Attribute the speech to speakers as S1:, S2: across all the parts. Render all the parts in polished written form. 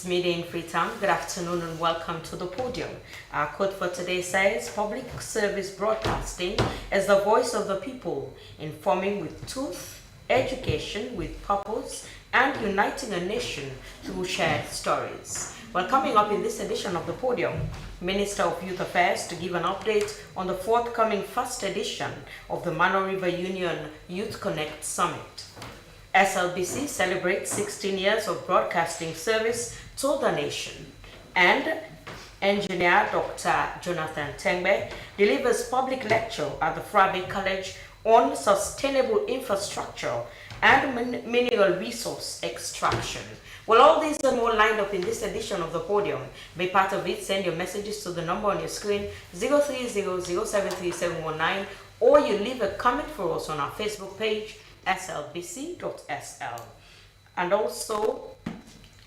S1: It's midday in Freetown. Good afternoon and welcome to the podium. Our quote for today says, "Public service broadcasting is the voice of the people, informing with truth, education with purpose, and uniting a nation through shared stories." Well, coming up in this edition of the podium, Minister of Youth Affairs to give an update on the forthcoming first edition of the Mano River Union Youth Connect Summit. SLBC celebrates 16 years of broadcasting service to the nation. And engineer Dr. Jonathan Tengbe delivers public lecture at the Frabe College on sustainable infrastructure and mineral resource extraction. Well, all these and more lined up in this edition of the podium. Be part of it. Send your messages to the number on your screen, 030073719, or you leave a comment for us on our Facebook page, slbc.sl. And also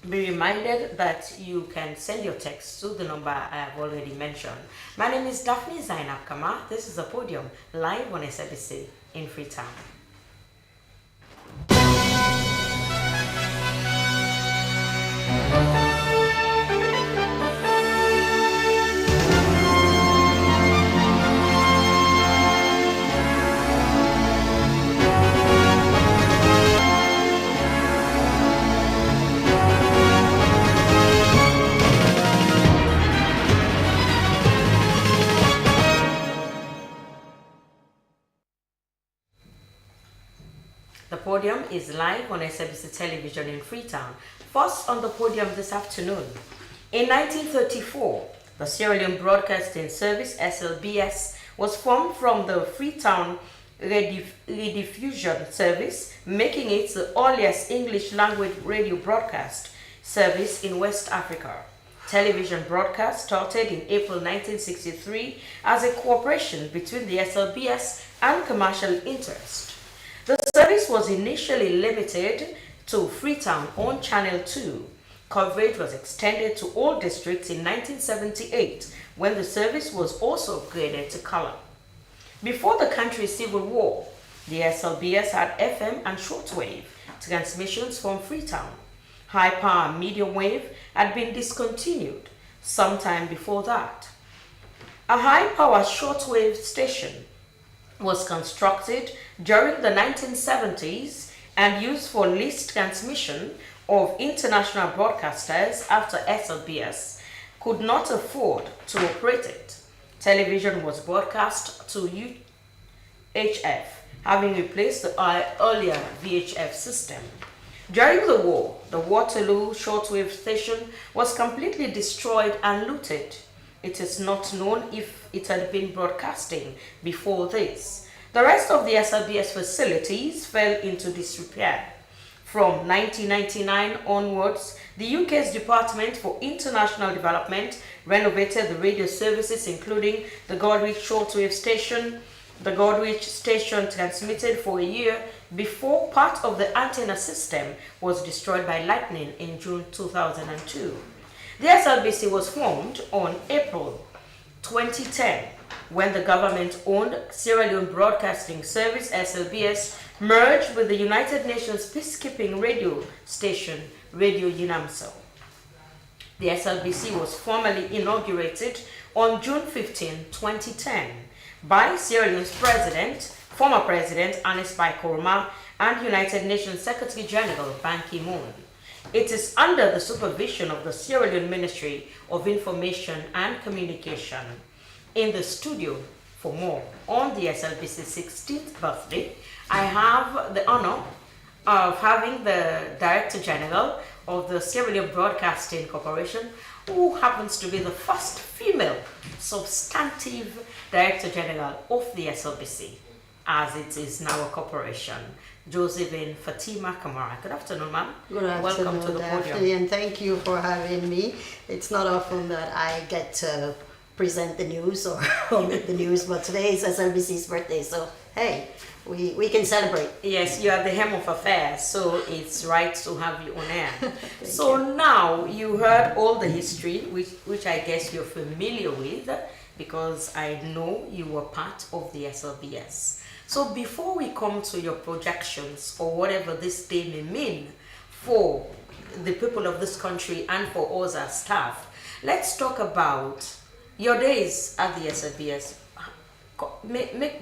S1: be reminded that you can send your text to the number I have already mentioned. My name is Daphne Zainab Kama. This is the podium live on SLBC in Freetown. The podium is live on SLBC television in Freetown. First on the podium this afternoon. In 1934, the Sierra Leone Broadcasting Service, SLBS, was formed from the Freetown Rediffusion Service, making it the earliest English language radio broadcast service in West Africa. Television broadcast started in April 1963 as a cooperation between the SLBS and commercial interest. The service was initially limited to Freetown on Channel 2. Coverage was extended to all districts in 1978 when the service was also upgraded to color. Before the country's civil war, the SLBS had FM and shortwave transmissions from Freetown. High-power medium wave had been discontinued sometime before that. A high-power shortwave station was constructed during the 1970s and used for leased transmission of international broadcasters after SLBS could not afford to operate it. Television was broadcast to UHF, having replaced the earlier VHF system. During the war, the Waterloo shortwave station was completely destroyed and looted. It is not known if it had been broadcasting before this. The rest of the SLBS facilities fell into disrepair. From 1999 onwards, the UK's Department for International Development renovated the radio services, including the Godrich shortwave station. The Godrich station transmitted for a year before part of the antenna system was destroyed by lightning in June 2002. The SLBC was formed on April 2010 when the government-owned Sierra Leone Broadcasting Service, SLBS, merged with the United Nations peacekeeping radio station, Radio UNAMSO. The SLBC was formally inaugurated on June 15, 2010 by Sierra Leone's former President Ernest Bai Koroma, and United Nations Secretary General Ban Ki-moon. It is under the supervision of the Sierra Leone Ministry of Information and Communication. In the studio for more on the SLBC's 16th birthday, I have the honor of having the Director General of the Sierra Leone Broadcasting Corporation, who happens to be the first female substantive Director General of the SLBC, as it is now a corporation. Josephine Fatima Kamara. Good afternoon, ma'am.
S2: Good afternoon,
S1: welcome to the podium.
S2: And thank you for having me. It's not often that I get to present the news or make the news, but today is SLBC's birthday, so hey, we can celebrate.
S1: Yes, you are the hem of affairs, so it's right to have you on air. So
S2: you.
S1: now you heard all the history, which I guess you're familiar with, because I know you were part of the SLBS. So before we come to your projections or whatever this day may mean for the people of this country and for us as staff. Let's talk about your days at the SLBS.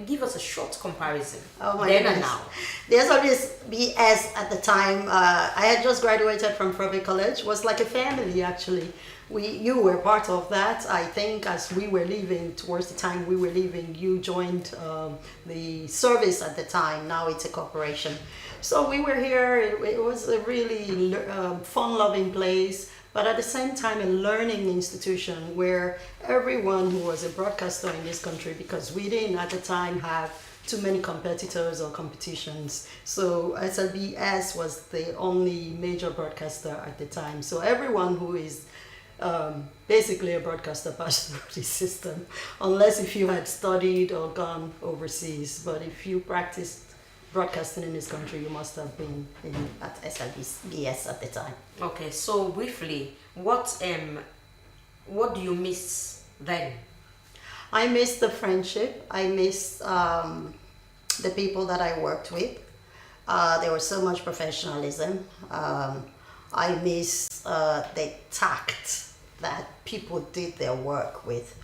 S1: Give us a short comparison.
S2: Oh my
S1: then and
S2: goodness.
S1: now.
S2: The SRBS at the time, I had just graduated from Private College, was like a family actually. You were part of that. I think as we were leaving, towards the time we were leaving, you joined the service at the time. Now it's a corporation. So we were here. It was a really fun-loving place, but at the same time a learning institution where everyone who was a broadcaster in this country, because we didn't at the time have too many competitors or competitions. So SLBS was the only major broadcaster at the time. So everyone who is basically a broadcaster passed through this system, unless if you had studied or gone overseas. But if you practiced broadcasting in this country, you must have been at SLBS at the time.
S1: Okay, so briefly, what do you miss then?
S2: I miss the friendship. I miss the people that I worked with. There was so much professionalism. I miss the tact that people did their work with.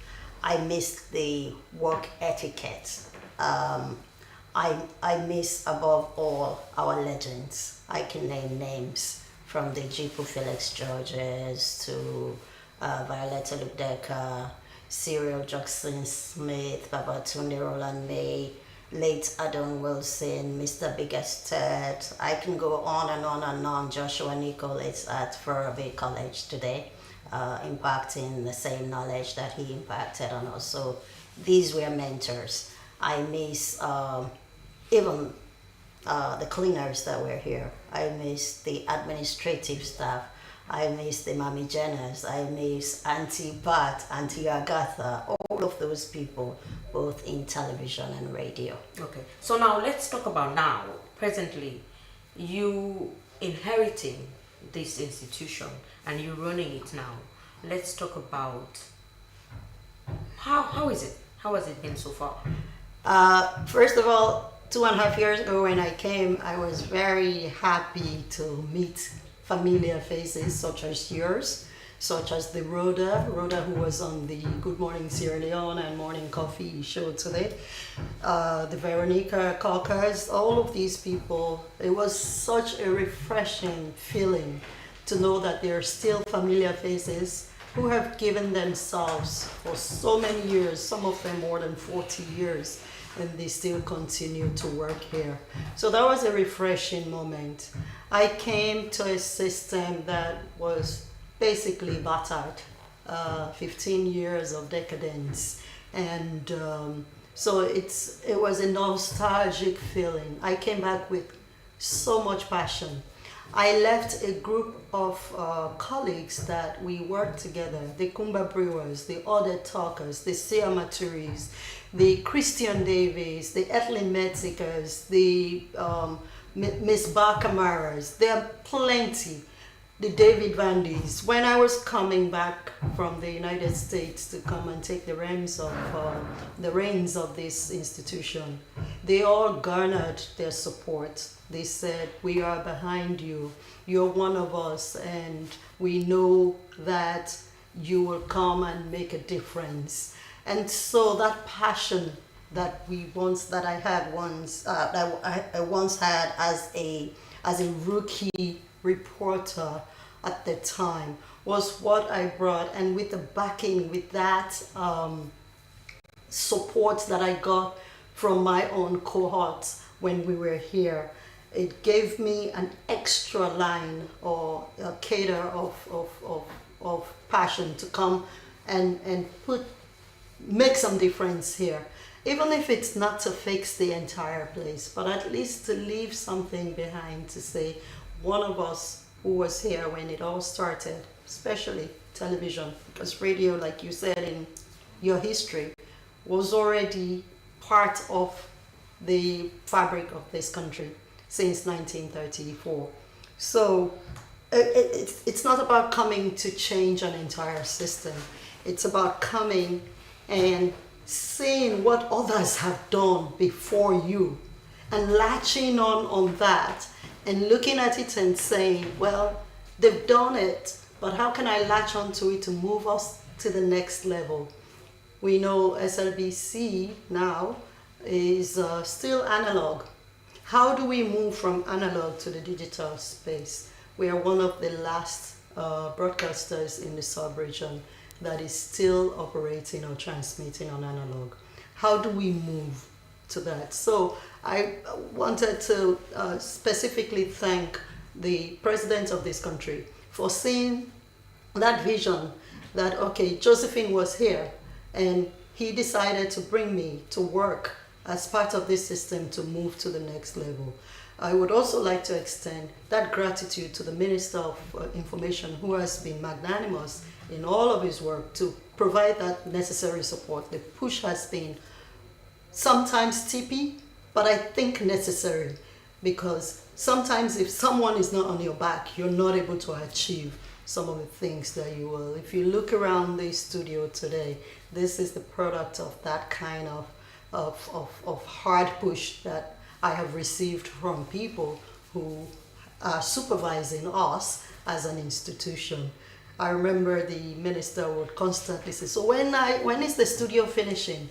S2: I miss the work etiquette. I miss above all our legends. I can name names from the Jipu Felix Georges to Violetta Ludecker, Cyril Jackson Smith, Babatunde Roland May, late Adam Wilson, Mr. Biggested. I can go on and on and on. Joshua Nicol is at Furby College today, impacting the same knowledge that he impacted on us. So these were mentors. I miss even the cleaners that were here. I miss the administrative staff. I miss the Mami Jennas. I miss Auntie Pat, Auntie Agatha, all of those people, both in television and radio.
S1: Okay, so now let's talk about now, presently, you inheriting this institution and you running it now. Let's talk about how is it? How has it been so far?
S2: First of all, 2.5 years ago when I came, I was very happy to meet familiar faces such as yours, such as the Rhoda who was on the Good Morning Sierra Leone and Morning Coffee show today, the Veronica Caucus, all of these people. It was such a refreshing feeling to know that there are still familiar faces who have given themselves for so many years, some of them more than 40 years, and they still continue to work here. So that was a refreshing moment. I came to a system that was basically battered, 15 years of decadence, and so it was a nostalgic feeling. I came back with so much passion. I left a group of colleagues that we worked together, the Kumba Brewers, the Other Talkers, the Sia Maturis, the Christian Davies, the Ethlyn Metzikers, the Miss Barkamaras. There are plenty. The David Vandys. When I was coming back from the United States to come and take the reins of this institution, they all garnered their support. They said, "We are behind you. You're one of us, and we know that you will come and make a difference." And so that passion that I once had as a rookie reporter at the time was what I brought, and with the backing, with that support that I got from my own cohorts when we were here, it gave me an extra line or a cater of passion to come and make some difference here. Even if it's not to fix the entire place, but at least to leave something behind to say, one of us who was here when it all started, especially television, because radio, like you said in your history, was already part of the fabric of this country since 1934. So it's not about coming to change an entire system. It's about coming and seeing what others have done before you and latching on that and looking at it and saying, well, they've done it, but how can I latch onto it to move us to the next level? We know SLBC now is still analog. How do we move from analog to the digital space? We are one of the last broadcasters in the sub-region that is still operating or transmitting on analog. How do we move to that? So I wanted to specifically thank the president of this country for seeing that vision that, okay, Josephine was here and he decided to bring me to work as part of this system to move to the next level. I would also like to extend that gratitude to the Minister of Information, who has been magnanimous in all of his work to provide that necessary support. The push has been sometimes steepy, but I think necessary, because sometimes if someone is not on your back, you're not able to achieve some of the things that you will. If you look around the studio today, this is the product of that kind of hard push that I have received from people who are supervising us as an institution. I remember the minister would constantly say, so when is the studio finishing?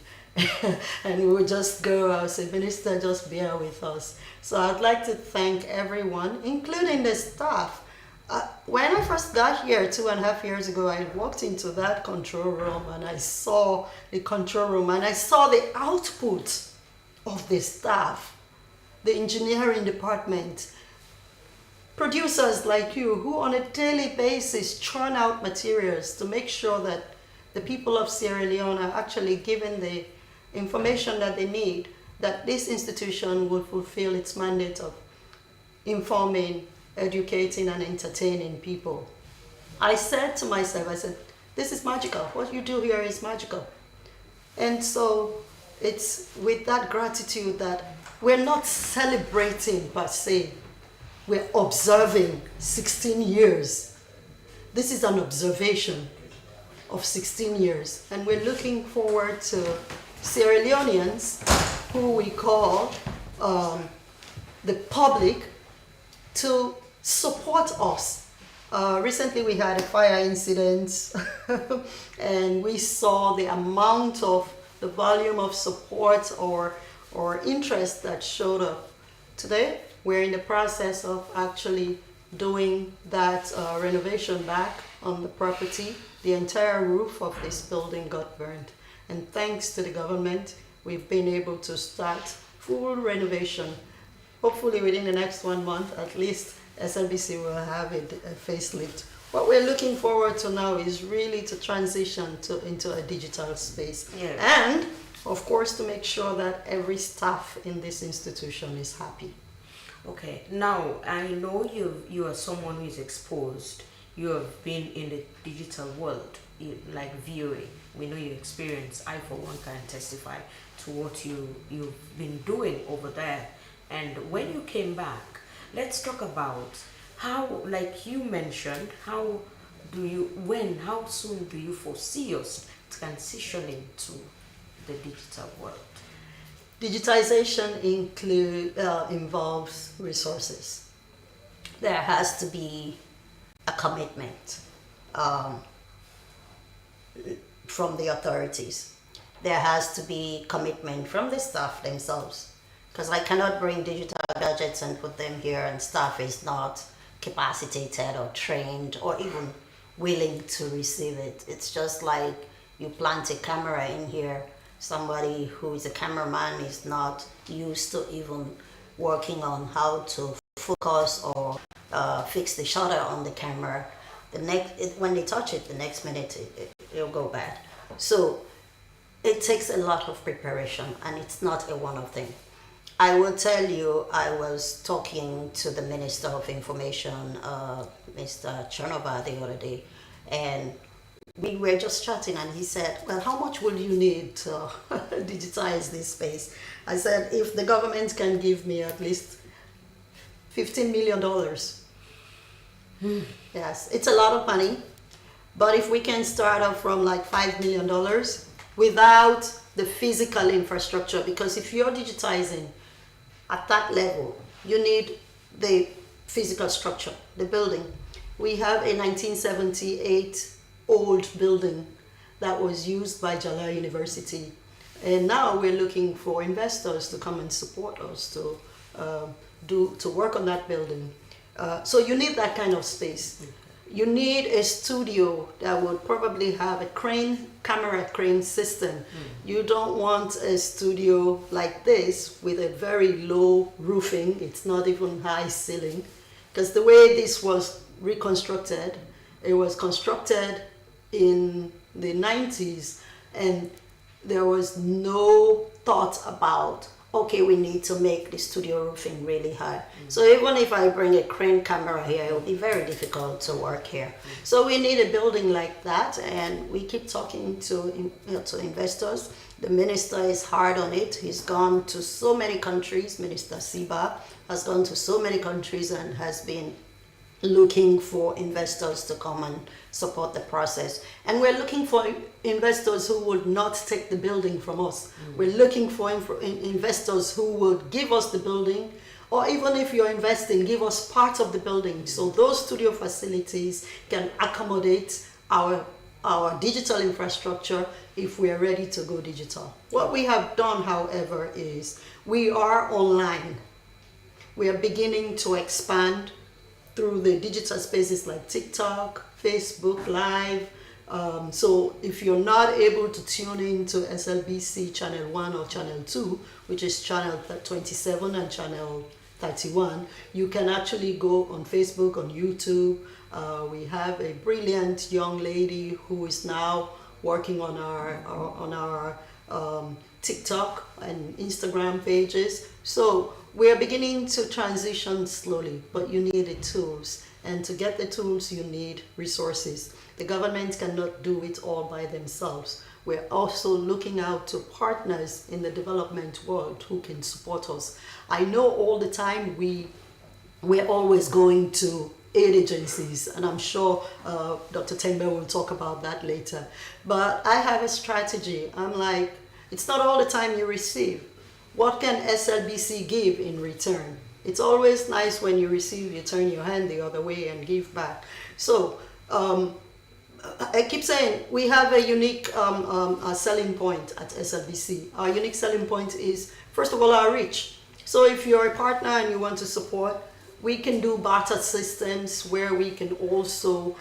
S2: And we would just go, I would say, Minister, just bear with us. So I'd like to thank everyone, including the staff. When I first got here 2.5 years ago, I walked into that control room and I saw the control room and I saw the output of the staff, the engineering department, producers like you who on a daily basis churn out materials to make sure that the people of Sierra Leone are actually given the information that they need, that this institution will fulfill its mandate of informing, educating, and entertaining people. I said to myself, I said, this is magical. What you do here is magical. And so it's with that gratitude that we're not celebrating per se, we're observing 16 years. This is an observation of 16 years, and we're looking forward to Sierra Leoneans, who we call the public, to support us. Recently we had a fire incident and we saw the amount of the volume of support or interest that showed up. Today we're in the process of actually doing that renovation back on the property. The entire roof of this building got burned, and thanks to the government we've been able to start full renovation. Hopefully within the next 1 month at least SLBC will have a facelift. What we're looking forward to now is really to transition into a digital space. Yeah. And of course to make sure that every staff in this institution is happy.
S1: Okay, now I know you are someone who is exposed. You have been in the digital world, like viewing. We know your experience. I for one can testify to what you've been doing over there. And when you came back, let's talk about how, like you mentioned, how soon do you foresee us transitioning to the digital world?
S2: Digitization involves resources. There has to be a commitment from the authorities. There has to be commitment from the staff themselves, because I cannot bring digital gadgets and put them here and staff is not capacitated or trained or even willing to receive it. It's just like you plant a camera in here. Somebody who is a cameraman is not used to even working on how to focus or fix the shutter on the camera. When they touch it, the next minute it'll go bad. So it takes a lot of preparation, and it's not a one-off thing. I will tell you, I was talking to the Minister of Information, Mr. Chernova, the other day, and we were just chatting, and he said, well, how much will you need to digitize this space? I said, if the government can give me at least $15 million. Yes, it's a lot of money, but if we can start off from like $5 million without the physical infrastructure, because if you're digitizing at that level, you need the physical structure, the building. We have a 1978 old building that was used by Jalal University. And now we're looking for investors to come and support us to work on that building. So you need that kind of space. You need a studio that would probably have a camera crane system. You don't want a studio like this with a very low roofing. It's not even high ceiling. Because the way this was reconstructed, it was constructed in the 90s, and there was no thought about, okay, we need to make the studio roofing really high. So even if I bring a crane camera here, it will be very difficult to work here. So we need a building like that, and we keep talking to investors. The minister is hard on it. He's gone to so many countries. Minister Siba has gone to so many countries and has been looking for investors to come and support the process. And we're looking for investors who would not take the building from us. We're looking for investors who would give us the building, or even if you're investing, give us part of the building. So those studio facilities can accommodate our digital infrastructure if we are ready to go digital. What we have done, however, is we are online. We are beginning to expand through the digital spaces like TikTok, Facebook Live. So if you're not able to tune in to SLBC Channel 1 or Channel 2, which is Channel 27 and Channel 31, you can actually go on Facebook, on YouTube. We have a brilliant young lady who is now working on our TikTok and Instagram pages. So we are beginning to transition slowly, but you need the tools. And to get the tools, you need resources. The government cannot do it all by themselves. We're also looking out to partners in the development world who can support us. I know all the time we're always going to aid agencies, and I'm sure Dr. Tembe will talk about that later. But I have a strategy. I'm like, it's not all the time you receive. What can SLBC give in return? It's always nice when you receive, you turn your hand the other way and give back. So I keep saying we have a unique selling point at SLBC. Our unique selling point is, first of all, our reach. So if you're a partner and you want to support, we can do barter systems where we can also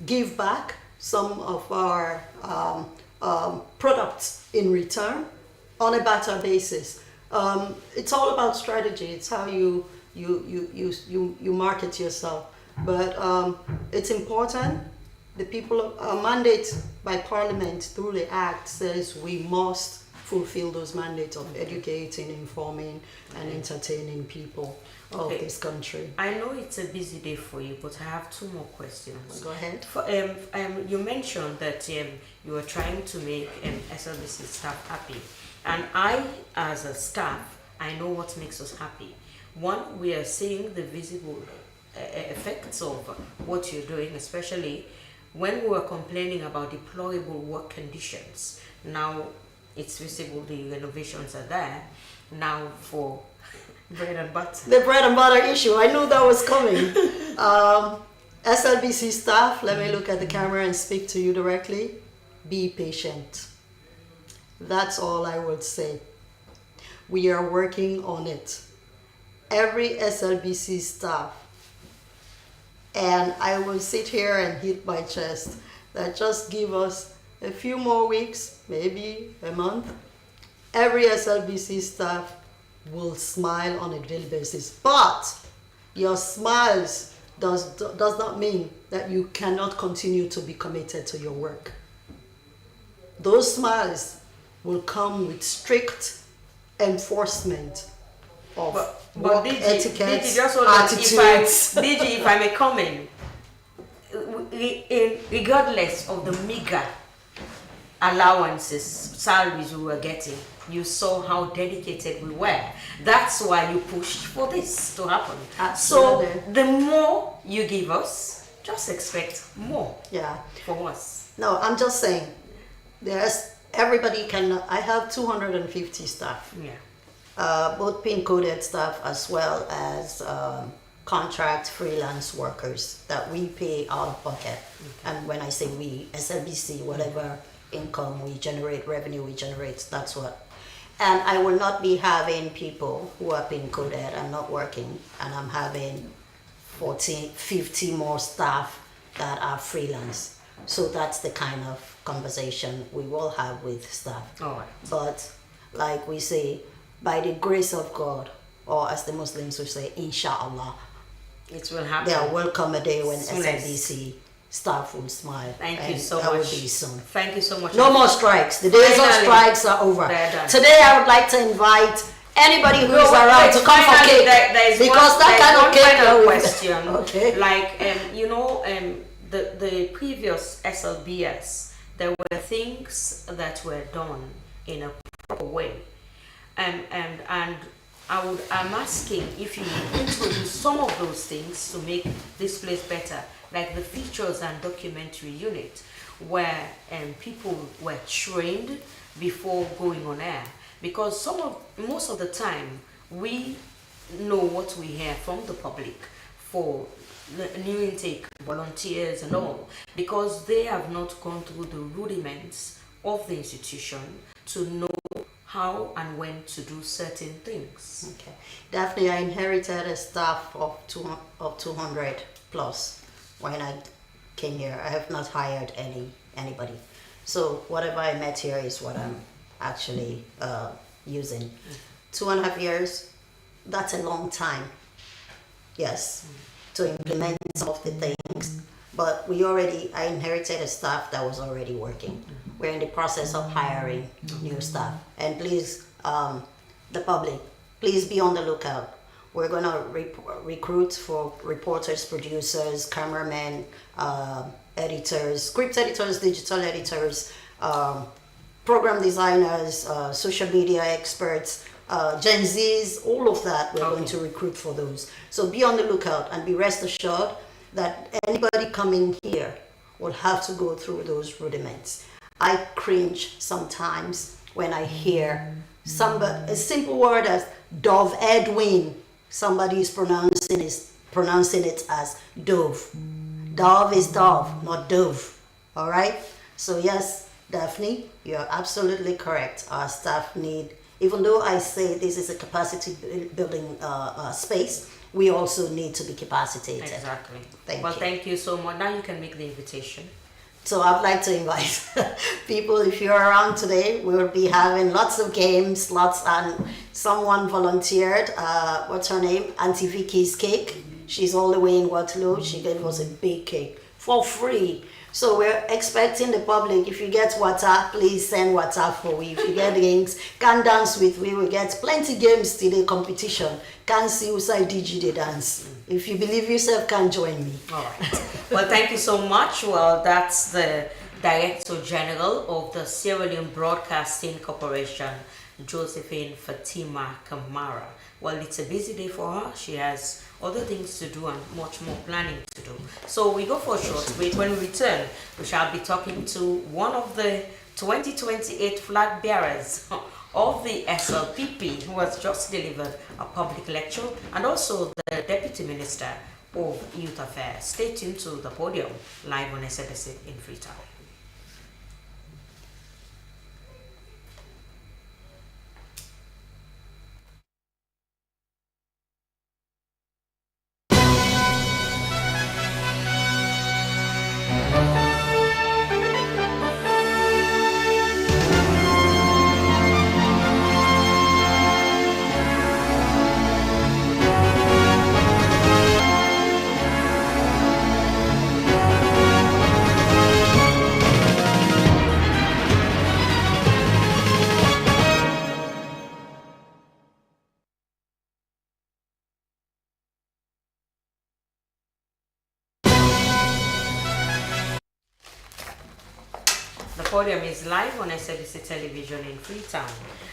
S2: give back some of our products in return on a barter basis. It's all about strategy. It's how you market yourself. But it's important. The people, our mandate by Parliament through the Act says we must fulfill those mandates of educating, informing, and entertaining people of this country.
S1: I know it's a busy day for you, but I have two more questions.
S2: Go ahead.
S1: You mentioned that you were trying to make SLBC staff happy. And I, as a staff, I know what makes us happy. One, we are seeing the visible effects of what you're doing, especially when we were complaining about deployable work conditions. Now it's visible, the renovations are there. Now for bread and butter.
S2: The bread and butter issue, I knew that was coming. SLBC staff, let me look at the camera and speak to you directly. Be patient. That's all I would say. We are working on it. Every SLBC staff, and I will sit here and hit my chest that just give us a few more weeks, maybe a month. Every SLBC staff will smile on a daily basis. But your smiles does not mean that you cannot continue to be committed to your work. Those smiles will come with strict enforcement of work etiquette, attitudes.
S1: DG, if I may comment, regardless of the meager allowances, salaries we were getting, you saw how dedicated we were. That's why you pushed for this to happen.
S2: Absolutely.
S1: So the more you give us, just expect more from us.
S2: No, I'm just saying, everybody can, I have 250 staff.
S1: Yeah.
S2: Both pin-coded staff as well as contract freelance workers that we pay out of pocket. And when I say we, SLBC, whatever income we generate, revenue we generate, that's what. And I will not be having people who have been coded and not working, and I'm having 40, 50 more staff that are freelance. So that's the kind of conversation we will have with staff.
S1: All right.
S2: But like we say, by the grace of God, or as the Muslims will say, inshallah,
S1: It will happen.
S2: there will come a day when
S1: Soon as-
S2: SLBC staff will smile.
S1: Thank you
S2: and
S1: so
S2: that
S1: much.
S2: will be soon.
S1: Thank you so much.
S2: No more strikes. The days of
S1: Finally,
S2: strikes are over.
S1: they're done.
S2: Today I would like to invite anybody who is
S1: wait,
S2: around to come for
S1: finally,
S2: cake.
S1: there is
S2: Because
S1: one,
S2: that
S1: there is
S2: kind of
S1: one
S2: cake
S1: final
S2: will-
S1: question.
S2: Okay.
S1: Like, the previous SLBS, there were things that were done in a proper way. And I'm asking if you introduce some of those things to make this place better, like the features and documentary unit, where people were trained before going on air. Because most of the time, we know what we hear from the public for the new intake volunteers and all, because they have not gone through the rudiments of the institution to know how and when to do certain things.
S2: Okay. Daphne, I inherited a staff of 200 plus when I came here. I have not hired anybody. So whatever I met here is what I'm actually using. 2.5 years, that's a long time. Yes, to implement some of the things. But I inherited a staff that was already working. We're in the process of hiring new staff. And please, the public, please be on the lookout. We're gonna recruit for reporters, producers, cameramen, editors, script editors, digital editors, program designers, social media experts, Gen Zs, all of that. We're going to recruit for those. So be on the lookout and be rest assured that anybody coming here will have to go through those rudiments. I cringe sometimes when I hear a simple word as Dove Edwin. Somebody is pronouncing it as Dove. Dove is Dove, not Dove. All right. So yes, Daphne, you're absolutely correct. Our staff need, even though I say this is a capacity building space, we also need to be capacitated.
S1: Exactly.
S2: Thank you.
S1: Thank you so much. Now you can make the invitation.
S2: So I'd like to invite people, if you're around today, we'll be having lots of games, and someone volunteered, what's her name? Auntie Vicky's cake. She's all the way in Waterloo. She gave us a big cake for free. So we're expecting the public, if you get water, please send water for we. If you get games, can dance with we. We get plenty games today, competition. Can see who side DG they dance. If you believe yourself, can join me.
S1: All right. Well, thank you so much. Well, that's the Director General of the Sierra Leone Broadcasting Corporation, Josephine Fatima Kamara. Well, it's a busy day for her. She has other things to do and much more planning to do. So we go for a short break. When we return, we shall be talking to one of the 2028 flag bearers of the SLPP, who has just delivered a public lecture, and also the Deputy Minister of Youth Affairs. Stay tuned to the Podium, live on SLBC in Freetown. The Podium is live on SLBC television in Freetown.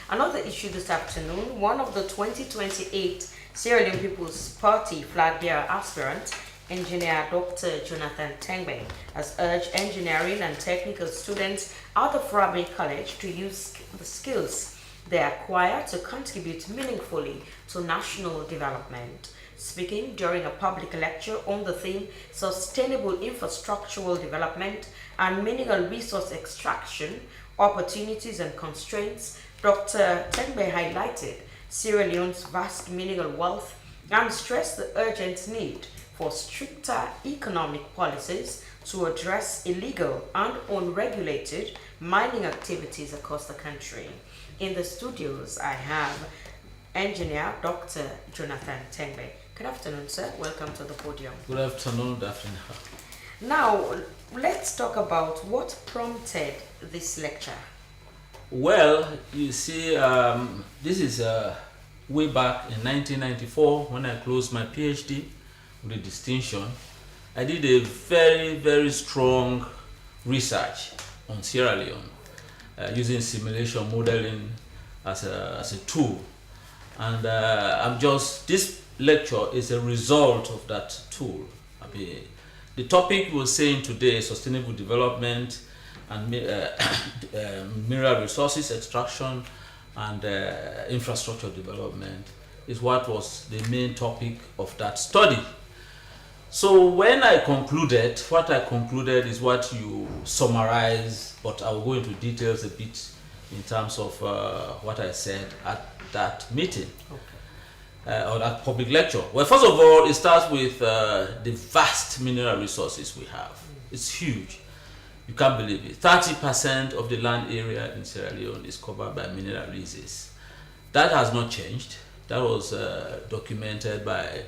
S1: Another issue this afternoon, one of the 2028 Sierra Leone People's Party flag bearer aspirant, Engineer Dr. Jonathan Tengbe, has urged engineering and technical students out of Rabe College to use the skills they acquire to contribute meaningfully to national development. Speaking during a public lecture on the theme Sustainable Infrastructural Development and Mineral Resource Extraction, Opportunities and Constraints, Dr. Tengbe highlighted Sierra Leone's vast mineral wealth and stressed the urgent need for stricter economic policies to address illegal and unregulated mining activities across the country. In the studios, I have engineer Dr. Jonathan Tengbe. Good afternoon, sir. Welcome to the podium.
S3: Good afternoon, Daphne.
S1: Now, let's talk about what prompted this lecture.
S3: Well, you see, this is way back in 1994 when I closed my PhD with a distinction. I did a very, very strong research on Sierra Leone using simulation modeling as a tool. And this lecture is a result of that tool. I mean, the topic we're saying today, sustainable development and mineral resources extraction and infrastructure development, is what was the main topic of that study. So when I concluded, what I concluded is what you summarize, but I will go into details a bit in terms of what I said at that meeting. Okay. Or that public lecture. Well, first of all, it starts with the vast mineral resources we have. It's huge. You can't believe it. 30% of the land area in Sierra Leone is covered by mineral leases. That has not changed. That was documented by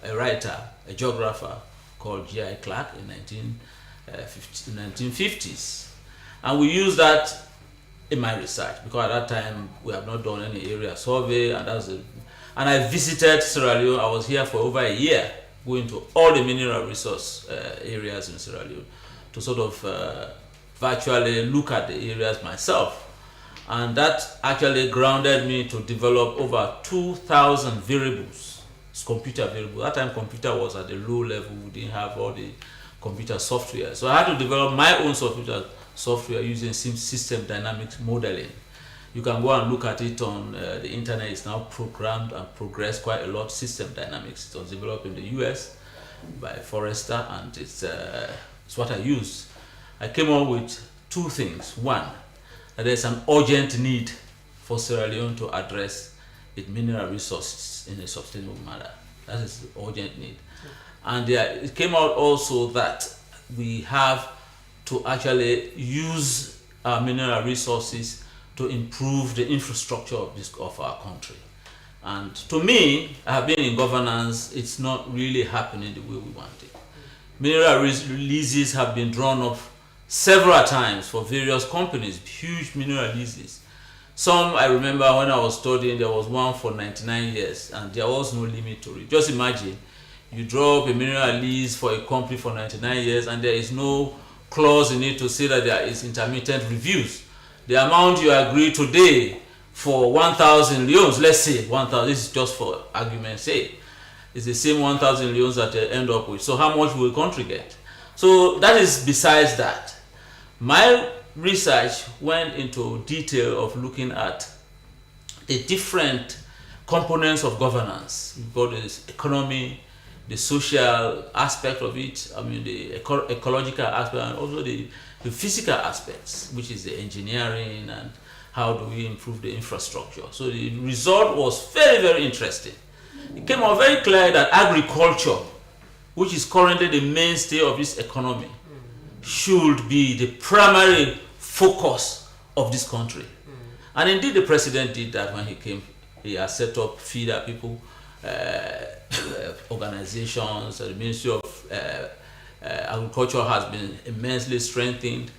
S3: a writer, a geographer called G.I. Clark in 1950s. And we use that in my research because at that time we have not done any area survey, and I visited Sierra Leone. I was here for over a year, going to all the mineral resource areas in Sierra Leone to sort of virtually look at the areas myself. And that actually grounded me to develop over 2,000 variables. It's computer variable. That time computer was at a low level. We didn't have all the computer software. So I had to develop my own software using system dynamics modeling. You can go and look at it on the internet. It's now programmed and progressed quite a lot. System dynamics. It was developed in the US by Forrester, and it's what I used. I came up with two things. One, that there's an urgent need for Sierra Leone to address its mineral resources in a sustainable manner. That is the urgent need. And it came out also that we have to actually use our mineral resources to improve the infrastructure of our country. And to me, I have been in governance, it's not really happening the way we want it. Mineral leases have been drawn up several times for various companies, huge mineral leases. Some, I remember when I was studying, there was one for 99 years and there was no limit to it. Just imagine, you draw up a mineral lease for a company for 99 years and there is no clause in it to say that there is intermittent reviews. The amount you agree today for 1,000 leones, let's say 1,000, this is just for argument's sake, it's the same 1,000 leones that they end up with. So how much will the country get? So that is besides that. My research went into detail of looking at the different components of governance. You've got the economy, the social aspect of it, I mean the ecological aspect, and also the physical aspects, which is the engineering and how do we improve the infrastructure. So the result was very, very interesting. It came out very clear that agriculture, which is currently the mainstay of this economy, should be the primary focus of this country. And indeed the president did that when he came. He has set up feeder people, organizations. The Ministry of Agriculture has been immensely strengthened.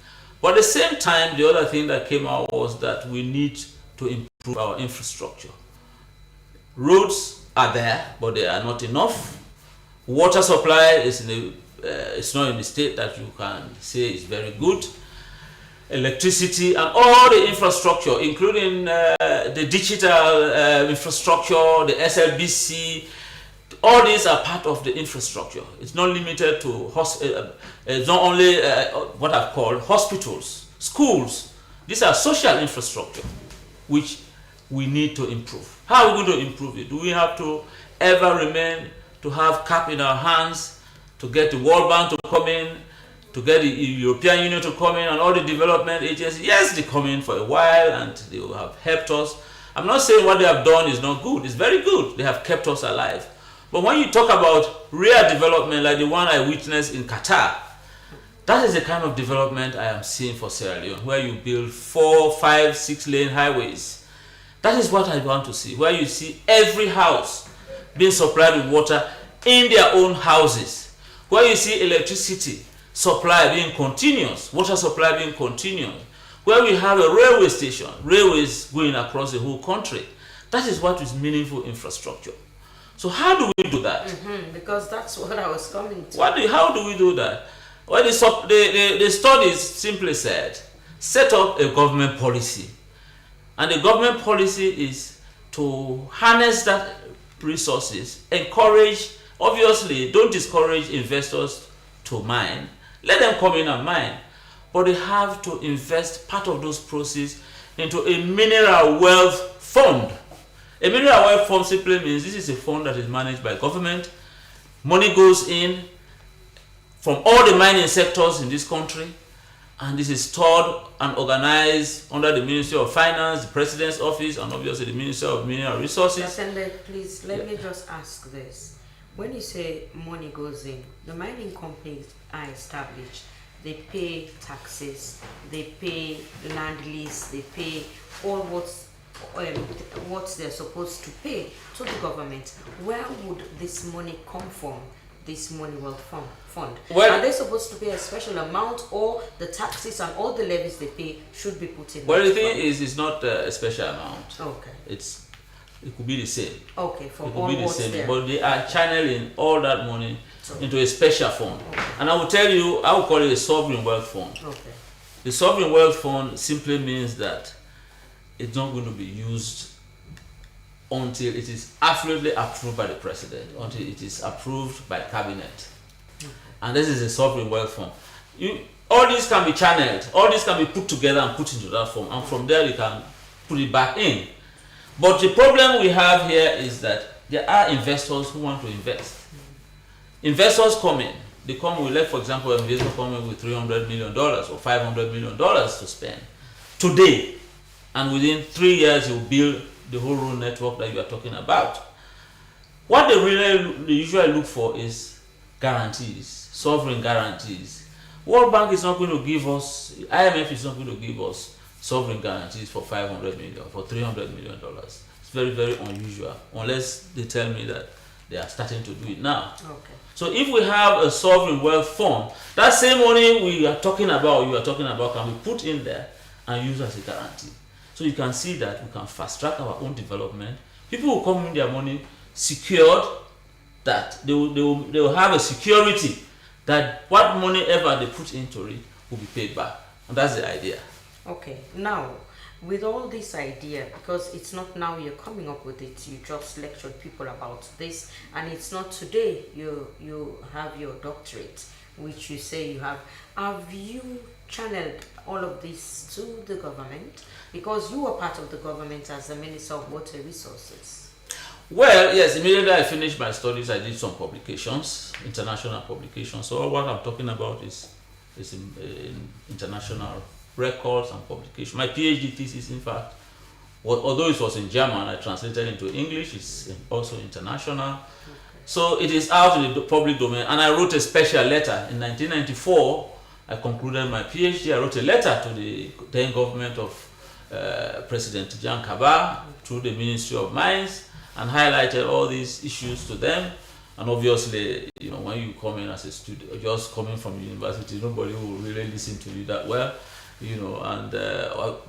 S3: But at the same time, the other thing that came out was that we need to improve our infrastructure. Roads are there, but they are not enough. Water supply is it's not in the state that you can say is very good. Electricity and all the infrastructure, including the digital infrastructure, the SLBC, all these are part of the infrastructure. It's not limited to it's not only what I've called hospitals, schools. These are social infrastructure, which we need to improve. How are we going to improve it? Do we have to ever remain to have cap in our hands, to get the World Bank to come in, to get the European Union to come in, and all the development agencies? Yes, they come in for a while and they will have helped us. I'm not saying what they have done is not good. It's very good. They have kept us alive. But when you talk about real development like the one I witnessed in Qatar, that is the kind of development I am seeing for Sierra Leone, where you build 4, 5, 6 lane highways. That is what I want to see, where you see every house being supplied with water in their own houses, where you see electricity supply being continuous, water supply being continuous, where we have a railway station, railways going across the whole country. That is what is meaningful infrastructure. So how do we do that?
S1: Because that's what I was coming to.
S3: How do we do that? Well, the studies simply said, set up a government policy. And the government policy is to harness that resources, encourage, obviously, don't discourage investors to mine. Let them come in and mine. But they have to invest part of those proceeds into a mineral wealth fund. A mineral wealth fund simply means this is a fund that is managed by government. Money goes in from all the mining sectors in this country, and this is stored and organized under the Ministry of Finance, the President's Office, and obviously the Ministry of Mineral Resources.
S1: Ascended, please let me just ask this. When you say money goes in, the mining companies are established. They pay taxes, they pay land lease, they pay all what they're supposed to pay to the government. Where would this money come from? This money wealth fund.
S3: Well,
S1: are they supposed to pay a special amount, or the taxes and all the levies they pay should be put in?
S3: Well, the thing is, it's not a special amount.
S1: Okay.
S3: It could be the same.
S1: Okay, for
S3: it
S1: all
S3: could be the
S1: what's
S3: same,
S1: there.
S3: but they are channeling all that money into a special fund.
S1: Okay.
S3: And I will tell you, I will call it a sovereign wealth fund.
S1: Okay.
S3: The sovereign wealth fund simply means that it's not going to be used until it is absolutely approved by the president, until it is approved by cabinet. And this is a sovereign wealth fund. All this can be channeled, all this can be put together and put into that form, and from there you can put it back in. But the problem we have here is that there are investors who want to invest. Investors come in. They come with, like, for example, an investor come in with $300 million or $500 million to spend today, and within 3 years he will build the whole road network that you are talking about. What they usually look for is guarantees, sovereign guarantees. World Bank is not going to give us, IMF is not going to give us sovereign guarantees for $500 million, for $300 million. It's very, very unusual, unless they tell me that they are starting to do it now.
S1: Okay.
S3: So if we have a sovereign wealth fund, that same money you are talking about can be put in there and used as a guarantee. So you can see that we can fast track our own development. People will come in their money secured, that they will have a security that what money ever they put into it will be paid back. And that's the idea.
S1: Okay, now with all this idea, because it's not now you're coming up with it, you just lectured people about this, and it's not today you have your doctorate, which you say you have you channeled all of this to the government, because you were part of the government as the Minister of Water Resources?
S3: Well, yes, immediately I finished my studies, I did some publications, international publications. So what I'm talking about is in international records and publication. My PhD thesis, in fact, although it was in German, I translated into English. It's also international. Okay. So it is out in the public domain. And I wrote a special letter. In 1994, I concluded my PhD. I wrote a letter to the then government of President Jan Kaba through the Ministry of Mines, and highlighted all these issues to them. And obviously, when you come in as a student, just coming from university, nobody will really listen to you that well. And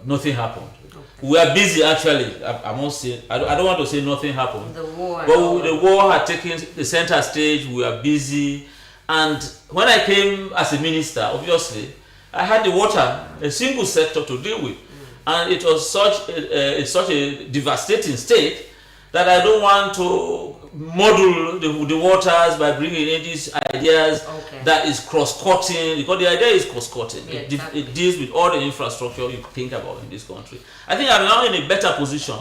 S3: nothing happened. Okay. We were busy, actually. I must say, I don't want to say nothing happened.
S1: The war.
S3: But the war had taken the center stage. We were busy. And when I came as a minister, obviously, I had the water, a single sector to deal with. And it was such a devastating state that I don't want to model the waters by bringing in these ideas that is cross-cutting, because the idea is cross-cutting.
S1: Yeah,
S3: it deals with all the infrastructure you think about in this country. I think I'm now in a better position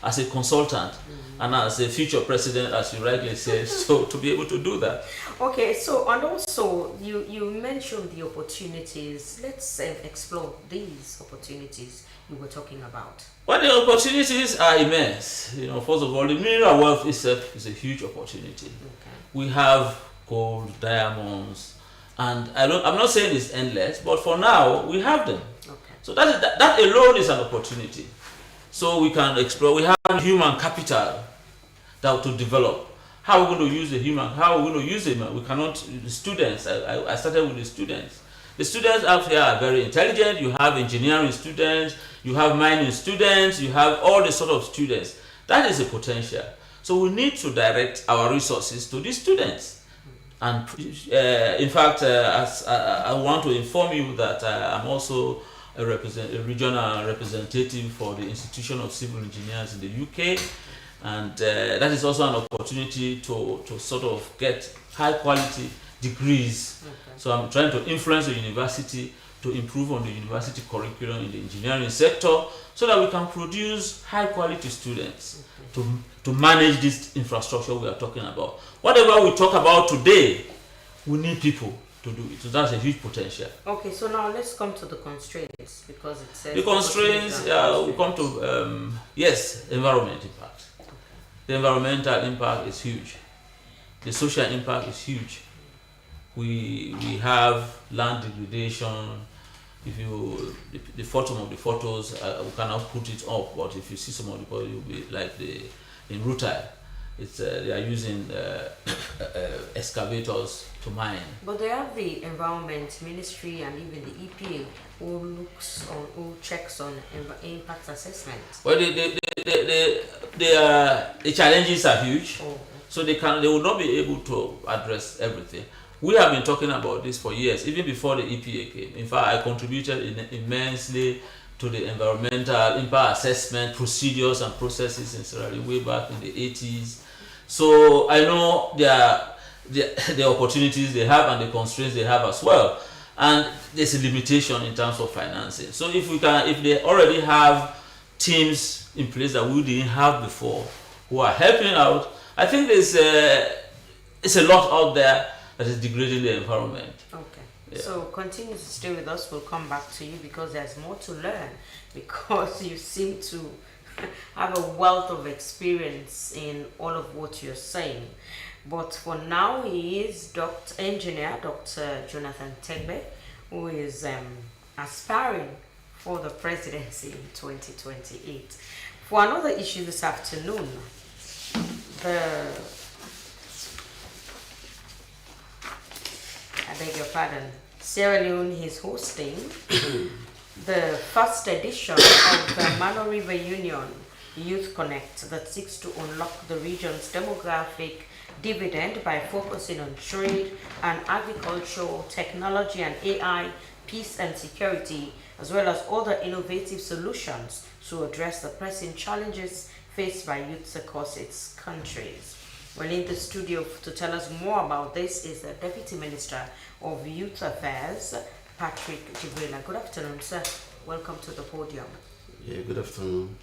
S3: as a consultant and as a future president, as you rightly said, so to be able to do that.
S1: Okay, so and also you mentioned the opportunities. Let's explore these opportunities you were talking about.
S3: Well, the opportunities are immense. You know, first of all, the mineral wealth itself is a huge opportunity.
S1: Okay.
S3: We have gold, diamonds, and I'm not saying it's endless, but for now we have them.
S1: Okay.
S3: So that alone is an opportunity. So we can explore. We have human capital that to develop. How are we going to use the human? How are we going to use it? We cannot. The students. I started with the students. The students out here are very intelligent. You have engineering students. You have mining students. You have all the sort of students. That is a potential. So we need to direct our resources to these students. And in fact, as I want to inform you that I'm also a regional representative for the Institution of Civil Engineers in the UK, and that is also an opportunity to sort of get high quality degrees. Okay. So I'm trying to influence the university to improve on the university curriculum in the engineering sector so that we can produce high quality students to manage this infrastructure we are talking about. Whatever we talk about today, we need people to do it. So that's a huge potential.
S1: Okay, so now let's come to the constraints, because it says
S3: the constraints. We come to yes, environment impact. The environmental impact is huge. The social impact is huge. We have land degradation. If you the photo of the photos, we cannot put it up, but if you see some of the photos, you'll be like in Rutai. It's they are using excavators to mine.
S1: But they have the Environment Ministry and even the EPA who checks on impact assessment.
S3: Well, the challenges are huge, so they will not be able to address everything. We have been talking about this for years, even before the EPA came. In fact, I contributed immensely to the environmental impact assessment procedures and processes in Sierra Leone way back in the 80s. So I know the opportunities they have and the constraints they have as well. And there's a limitation in terms of financing. So if they already have teams in place that we didn't have before who are helping out, I think it's a lot out there that is degrading the environment.
S1: Okay. Yeah. So continue to stay with us. We'll come back to you because there's more to learn, because you seem to have a wealth of experience in all of what you're saying. But for now, he is Engineer Dr. Jonathan Tegbe, who is aspiring for the presidency in 2028. For another issue this afternoon, I beg your pardon, Sierra Leone is hosting the first edition of the Mano River Union Youth Connect that seeks to unlock the region's demographic dividend by focusing on trade and agriculture, technology and AI, peace and security, as well as other innovative solutions to address the pressing challenges faced by youths across its countries. Well, in the studio to tell us more about this is the Deputy Minister of Youth Affairs, Patrick Jibrila. Good afternoon, sir. Welcome to the podium.
S4: Yeah, good afternoon.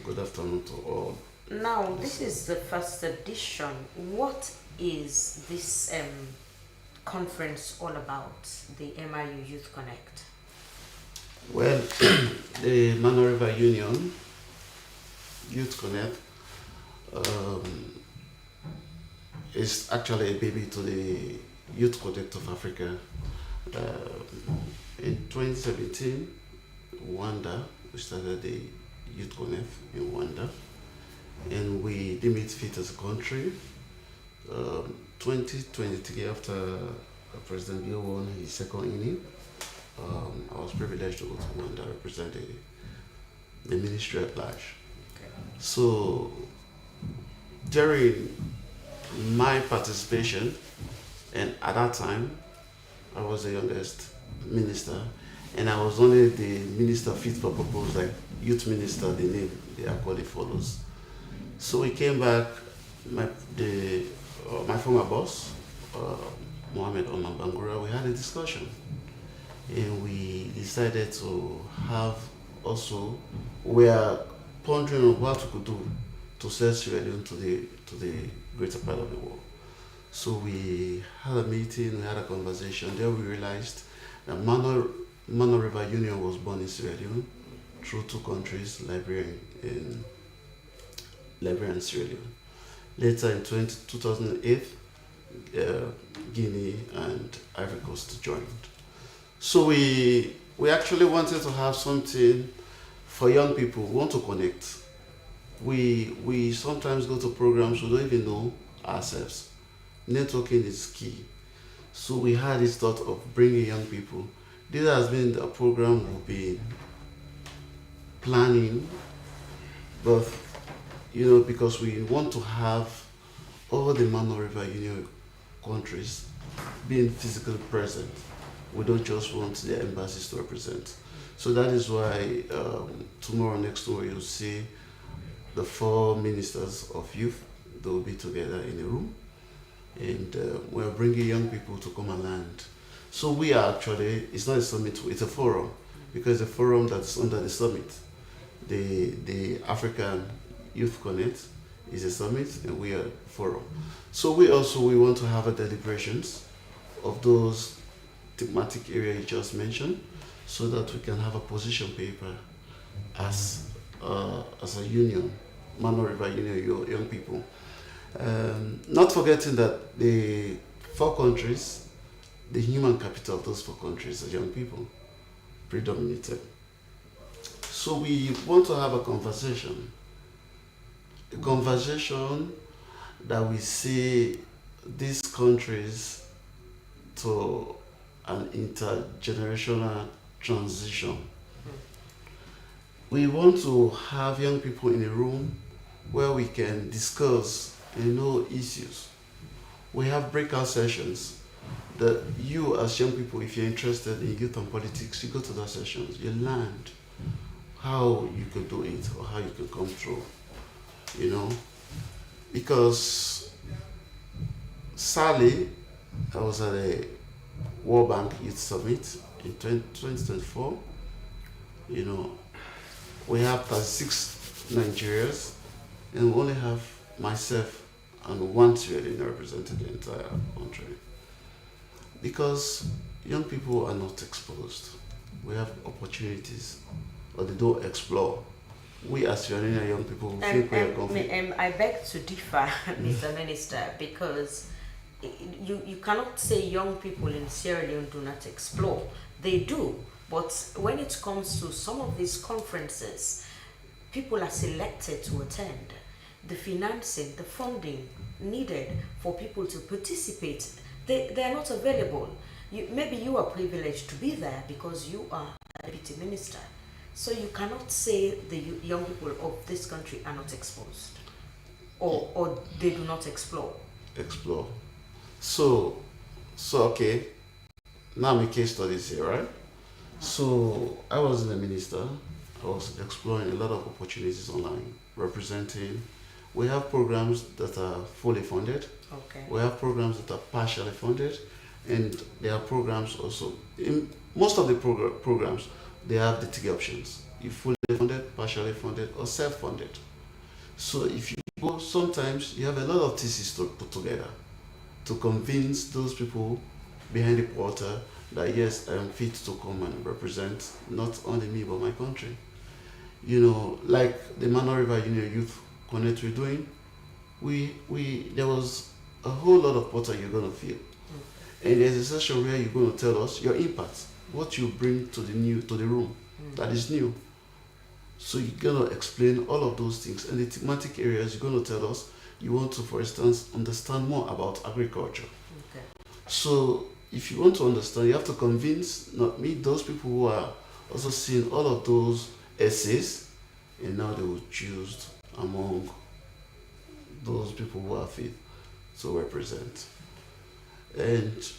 S4: Good afternoon to all.
S1: Now, this is the first edition. What is this conference all about, the MIU Youth Connect?
S4: Well, the Mano River Union Youth Connect is actually a baby to the Youth Connect of Africa. In 2017, Rwanda, we started the Youth Connect in Rwanda, and we deemed it fit as a country. 2023, after President Bill won his second inning, I was privileged to go to Rwanda, represent the ministry at large. Okay. So during my participation, and at that time, I was the youngest minister, and I was only the minister fit for purpose, like youth minister, the name they actually follows. So we came back, my former boss, Mohammed Omar Bangura, we had a discussion, and we decided to have also, we are pondering on what we could do to sell Sierra Leone to the greater part of the world. So we had a meeting, we had a conversation. There we realized that Mano River Union was born in Sierra Leone through two countries, Liberia and Sierra Leone. Later in 2008, Guinea and Ivory Coast joined. So we actually wanted to have something for young people who want to connect. We sometimes go to programs we don't even know ourselves. Networking is key. So we had this thought of bringing young people. This has been a program we've been planning, but because we want to have all the Mano River Union countries being physically present. We don't just want the embassies to represent. So that is why next tomorrow, you'll see the 4 ministers of youth. They will be together in a room, and we're bringing young people to come and land. So we are actually, it's not a summit, it's a forum, because the forum that's under the summit, the African Youth Connect is a summit, and we are a forum. So we want to have a deliberations of those thematic areas you just mentioned, so that we can have a position paper as a union, Mano River Union, young people. Not forgetting that the 4 countries, the human capital of those 4 countries are young people, predominated. So we want to have a conversation that we see these countries to an intergenerational transition. We want to have young people in a room where we can discuss issues. We have breakout sessions that you as young people, if you're interested in youth and politics, you go to those sessions, you learn how you could do it or how you could come through, because sadly, I was at a World Bank Youth Summit in 2024. We have 36 Nigerians, and we only have myself and 1 Sierra Leone representing the entire country. Because young people are not exposed. We have opportunities, but they don't explore. We as Sierra Leone young people think we are confident.
S1: I beg to differ, Mr. Minister, because you cannot say young people in Sierra Leone do not explore. They do, but when it comes to some of these conferences, people are selected to attend. The financing, the funding needed for people to participate, they are not available. Maybe you are privileged to be there because you are a deputy minister. So you cannot say the young people of this country are not exposed, or they do not explore.
S4: Explore. So okay. Now my case studies here, right? So I was the minister. I was exploring a lot of opportunities online, representing. We have programs that are fully funded.
S1: Okay.
S4: We have programs that are partially funded, and there are programs also. In most of the programs, they have the 3 options: you fully funded, partially funded, or self-funded. So if you go, sometimes you have a lot of theses to put together to convince those people behind the portal that yes, I am fit to come and represent not only me but my country. Like the Mano River Union Youth Connect we're doing, there was a whole lot of portal you're gonna fill. And there's a session where you're gonna tell us your impact, what you bring to the room that is new. So you're gonna explain all of those things, and the thematic areas you're gonna tell us you want to, for instance, understand more about agriculture.
S1: Okay.
S4: So if you want to understand, you have to convince, not me, those people who are also seeing all of those essays, and now they will choose among those people who are fit to represent. And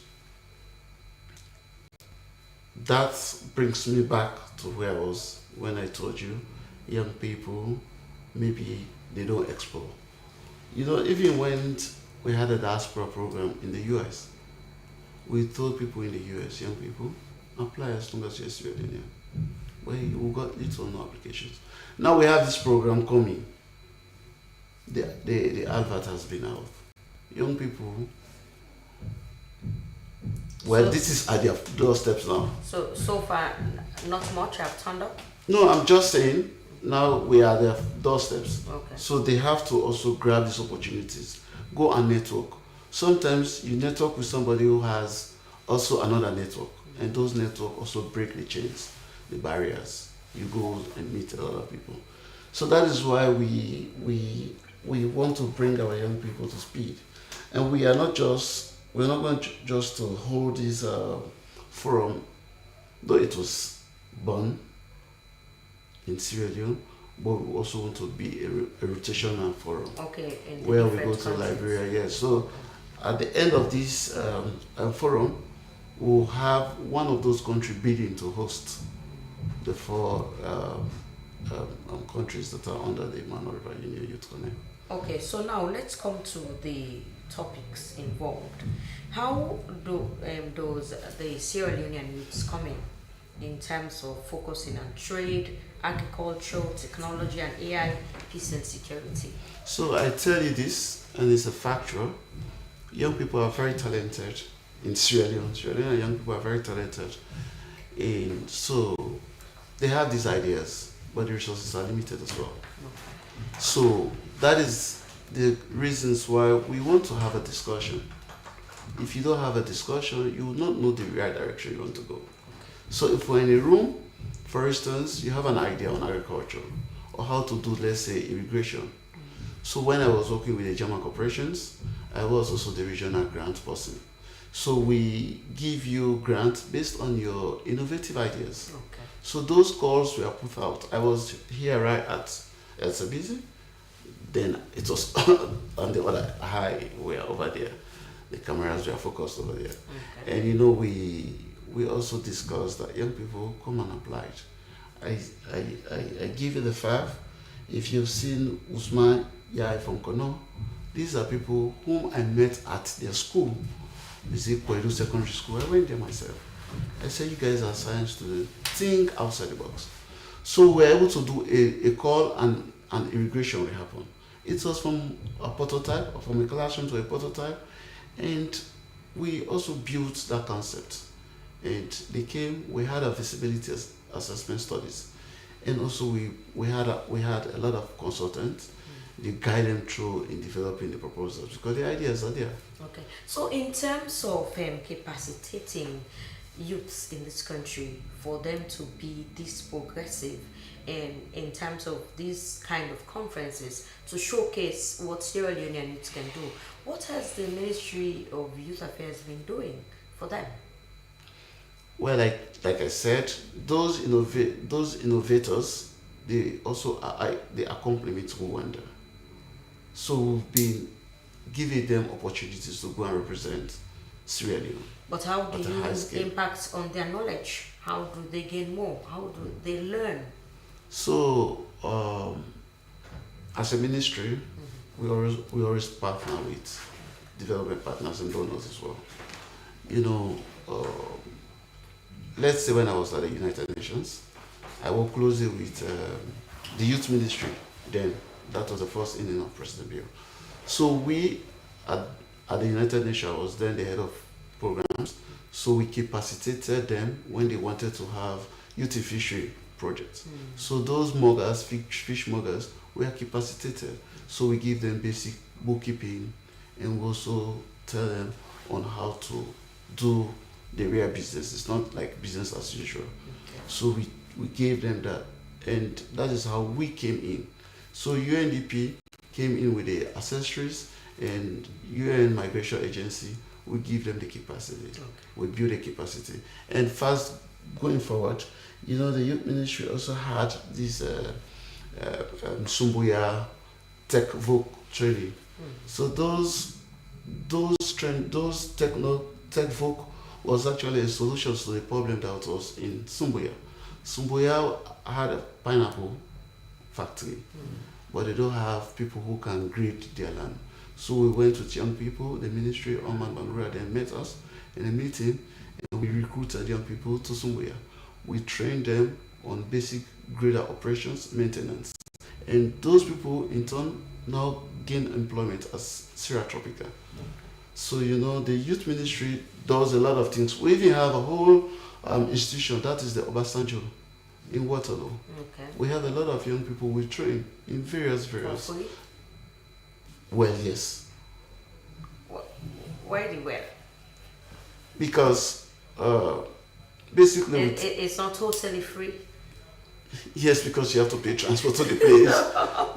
S4: that brings me back to where I was when I told you young people, maybe they don't explore. Even when we had a diaspora program in the US, we told people in the US, young people, apply as long as you're Sierra Leonean. where we got little or no applications. Now we have this program coming. The advert has been out. Young people, well, this is at their doorsteps now.
S1: So far, not much have turned up.
S4: No, I'm just saying, now we are at their doorsteps.
S1: Okay.
S4: So they have to also grab these opportunities. Go and network. Sometimes you network with somebody who has also another network, and those networks also break the chains, the barriers. You go and meet a lot of people. So that is why we want to bring our young people to speed, and we're not going just to hold this forum, though it was born in Sierra Leone, but we also want to be a rotational forum.
S1: Okay.
S4: Where we go to Liberia, yes. So at the end of this forum, we'll have one of those countries bidding to host the four countries that are under the Emmanuel River Union Youth Connect.
S1: Okay, so now let's come to the topics involved. How does the Sierra Leonean youths come in terms of focusing on trade, agriculture, technology, and AI, peace and security?
S4: So I tell you this, and it's a factual. Young people are very talented in Sierra Leone. Sierra Leonean young people are very talented, and so they have these ideas, but the resources are limited as well. So that is the reasons why we want to have a discussion. If you don't have a discussion, you will not know the right direction you want to go. So if we're in a room, for instance, you have an idea on agriculture or how to do, let's say, irrigation. So when I was working with the German corporations, I was also the regional grant person. So we give you grants based on your innovative ideas.
S1: Okay.
S4: So those calls were put out. I was here right at Sabisi. Then it was on the other high, we are over there. The cameras were focused over there. Okay. And we also discussed that young people come and apply. I give you the five. If you've seen Usman Yai from Kono, these are people whom I met at their school. Is it Kwedu Secondary School? I went there myself. I said, you guys are science students, think outside the box. So we were able to do a call and irrigation will happen. It was from a prototype, or from a classroom to a prototype, and we also built that concept. And they came, we had a visibility assessment studies, and also we had a lot of consultants. They guide them through in developing the proposals because the ideas are there.
S1: Okay, so in terms of capacitating youths in this country for them to be this progressive, and in terms of these kind of conferences to showcase what Sierra Leonean youths can do, what has the Ministry of Youth Affairs been doing for them?
S4: Well, like I said, those innovators, they also they accompany me to Rwanda. So we've been giving them opportunities to go and represent Sierra Leone.
S1: But how do you impact on their knowledge? How do they gain more? How do they learn?
S4: So, as a ministry, we always partner with development partners and donors as well. Let's say when I was at the United Nations, I worked closely with the youth ministry then. That was the first inning of President Bill. So we, at the United Nations, I was then the head of programs. So we capacitated them when they wanted to have youth fishery projects. So those muggers, fish muggers, were capacitated. So we give them basic bookkeeping, and we also tell them on how to do the real business. It's not like business as usual. Okay. So we gave them that, and that is how we came in. So UNDP came in with the accessories, and UN Migration Agency, we give them the capacity. Okay. We build the capacity. And fast going forward, the youth ministry also had this Sumbuya Tech Voc training. So those Tech Voc was actually a solution to the problem that was in Sumbuya. Sumbuya had a pineapple factory, but they don't have people who can grade their land. So we went with young people, the ministry, Oman Bangura, they met us in a meeting, and we recruited young people to Sumbuya. We trained them on basic grader operations, maintenance. And those people in turn now gain employment as Sierra Tropica. So, the youth ministry does a lot of things. We even have a whole institution, that is the Obasanjo in Waterloo.
S1: Okay.
S4: We have a lot of young people we train in various.
S1: Hopefully.
S4: Well, yes.
S1: Why the well?
S4: Because basically,
S1: it's not totally free.
S4: yes, because you have to pay transport to the place.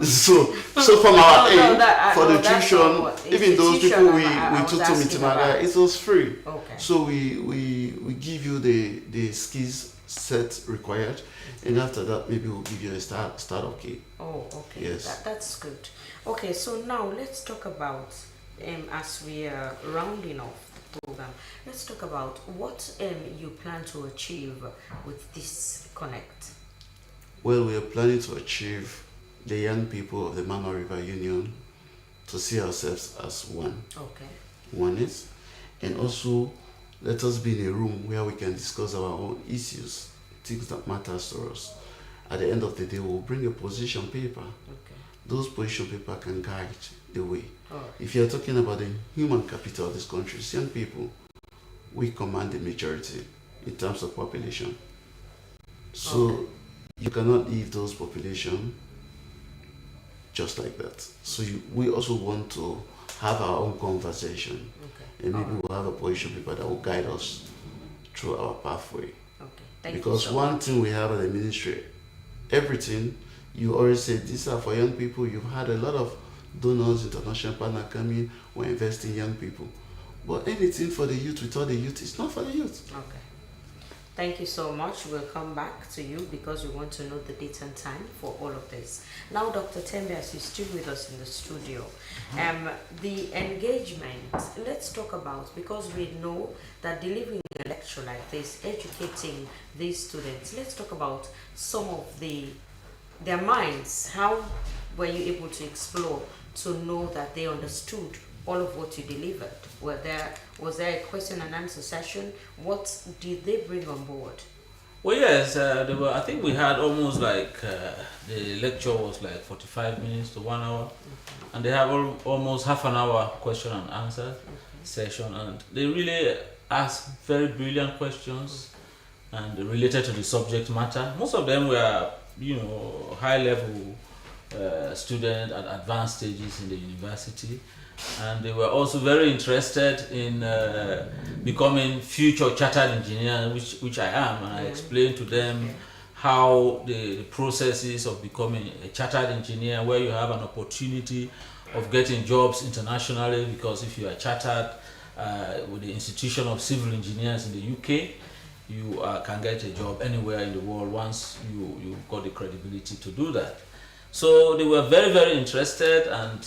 S4: so from our end, for the tuition, even those people we took to Mitimaga, it was free.
S1: Okay.
S4: So we give you the skills set required, and after that maybe we'll give you a startup kit.
S1: Oh, okay.
S4: Yes.
S1: That's good. Okay, so now let's talk about as we are rounding off the program, let's talk about what you plan to achieve with this Connect.
S4: Well, we are planning to achieve the young people of the Mama River Union to see ourselves as one.
S1: Okay.
S4: Oneness, and also let us be in a room where we can discuss our own issues, things that matters to us. At the end of the day, we'll bring a position paper.
S1: Okay.
S4: Those position paper can guide the way.
S1: All right.
S4: If you're talking about the human capital of this country, young people, we command the majority in terms of population. So
S1: Okay.
S4: you cannot leave those population just like that. So we also want to have our own conversation,
S1: Okay.
S4: and maybe we'll have a position paper that will guide us through our pathway.
S1: Okay. Thank
S4: Because
S1: you so
S4: one
S1: much.
S4: thing we have at the ministry, everything you always say, these are for young people. You've had a lot of donors, international partner coming, we're investing in young people. But anything for the youth without the youth is not for the youth.
S1: Okay. Thank you so much. We'll come back to you because we want to know the date and time for all of this. Now, Dr. Tembe, as you're still with us in the studio, the engagement, let's talk about, because we know that delivering a lecture like this, educating these students, let's talk about some of their minds. How were you able to explore to know that they understood all of what you delivered? Was there a question and answer session? What did they bring on board?
S3: Well, yes, I think we had almost like the lecture was like 45 minutes to 1 hour, and they have almost half an hour question and answer session, and they really asked very brilliant questions and related to the subject matter. Most of them were, high level students at advanced stages in the university. And they were also very interested in becoming future chartered engineers, which I am, and I explained to them how the processes of becoming a chartered engineer, where you have an opportunity of getting jobs internationally, because if you are chartered with the Institution of Civil Engineers in the UK, you can get a job anywhere in the world once you got the credibility to do that. So they were very, very interested, and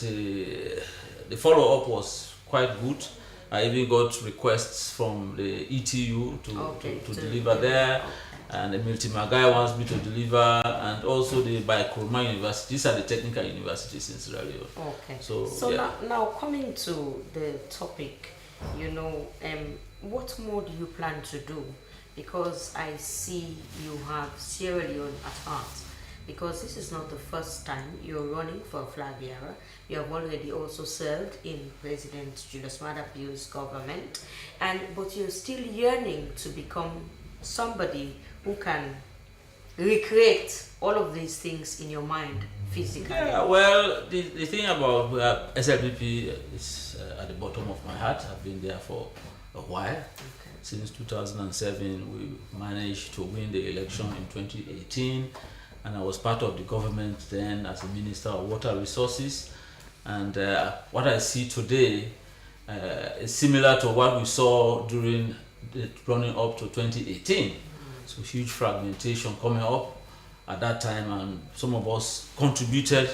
S3: the follow-up was quite good. I even got requests from the ETU to deliver there, and the Multimagai wants me to deliver, and also the Baikurma University. These are the technical universities in Sierra Leone.
S1: Okay.
S3: So yeah.
S1: now coming to the topic, what more do you plan to do? Because I see you have Sierra Leone at heart. Because this is not the first time you're running for a flag bearer. You have already also served in President Julius Maada Bio's government, but you're still yearning to become somebody who can recreate all of these things in your mind physically.
S3: Yeah, well, the thing about SLPP is at the bottom of my heart. I've been there for a while.
S1: Okay.
S3: Since 2007, we managed to win the election in 2018. And I was part of the government then as a Minister of Water Resources. And what I see today is similar to what we saw during the running up to 2018. So huge fragmentation coming up at that time, and some of us contributed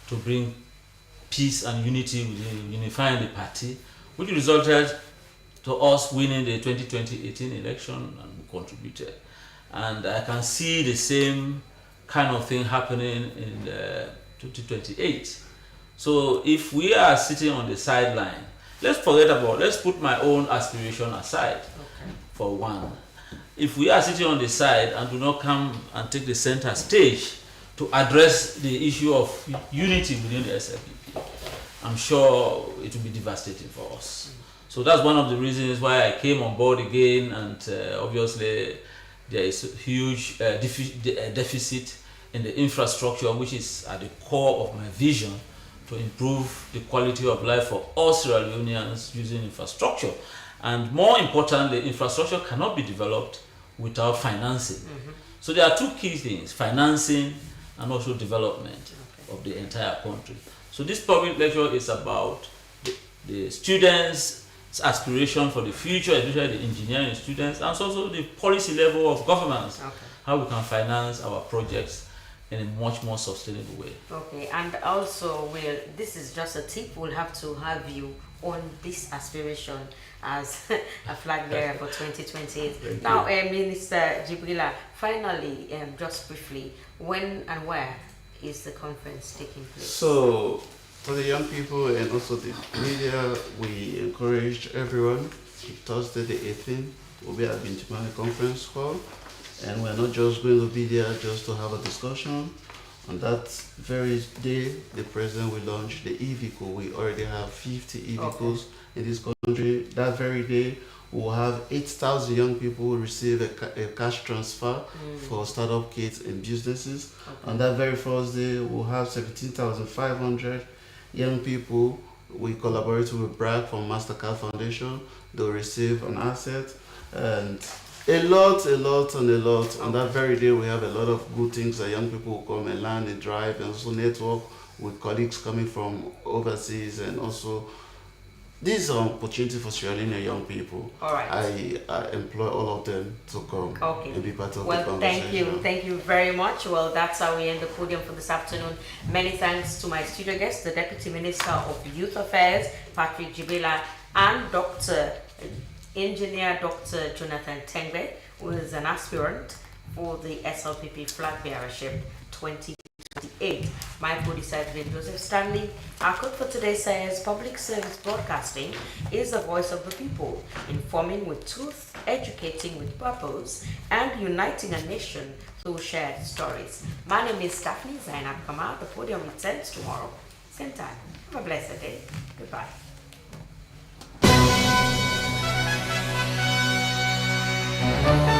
S3: to bring peace and unity within unifying the party, which resulted to us winning the 2018 election, and we contributed. And I can see the same kind of thing happening in 2028. So if we are sitting on the sideline, let's put my own aspiration aside for one. if we are sitting on the side and do not come and take the center stage to address the issue of unity within the SLPP, I'm sure it will be devastating for us. So that's one of the reasons why I came on board again, and obviously there is a huge deficit in the infrastructure, which is at the core of my vision to improve the quality of life for all Sierra Leoneans using infrastructure. And more importantly, infrastructure cannot be developed without financing. So there are two key things: financing and also development of the entire country. So this public lecture is about the students' aspiration for the future, especially the engineering students, and also the policy level of governance, how we can finance our projects in a much more sustainable way.
S1: Okay, and also, this is just a tip. We'll have to have you on this aspiration as a flag bearer for 2028. Now, Minister Jibrila, finally, just briefly, when and where is the conference taking place?
S4: So, for the young people and also the media, we encourage everyone. Thursday the 18th, we'll be at Bintimani Conference Hall. And we're not just going to be there just to have a discussion. On that very day, the president will launch the e-vehicle. We already have 50 e-vehicles in this country. That very day, we'll have 8,000 young people who receive a cash transfer for startup kits and businesses. On that very first day, we'll have 17,500 young people. We collaborate with BRAC from MasterCard Foundation. They'll receive an asset. And a lot. On that very day, we have a lot of good things that young people will come and learn and drive, and also network with colleagues coming from overseas. And also, this is an opportunity for Sierra Leone young people.
S1: All right.
S4: I employ all of them to come and be part of the conversation.
S1: Thank you very much. Well, that's how we end the podium for this afternoon. Many thanks to my studio guests, the Deputy Minister of Youth Affairs, Patrick Jibila, and Engineer Dr. Jonathan Tengbe, who is an aspirant for the SLPP flag bearership 2028. My producer is Joseph Stanley. Our code for today says public service broadcasting is the voice of the people, informing with truth, educating with purpose, and uniting a nation through shared stories. My name is Stephanie Zainab Kamal. The podium returns tomorrow, same time. Have a blessed day. Goodbye.
S5: Thank you.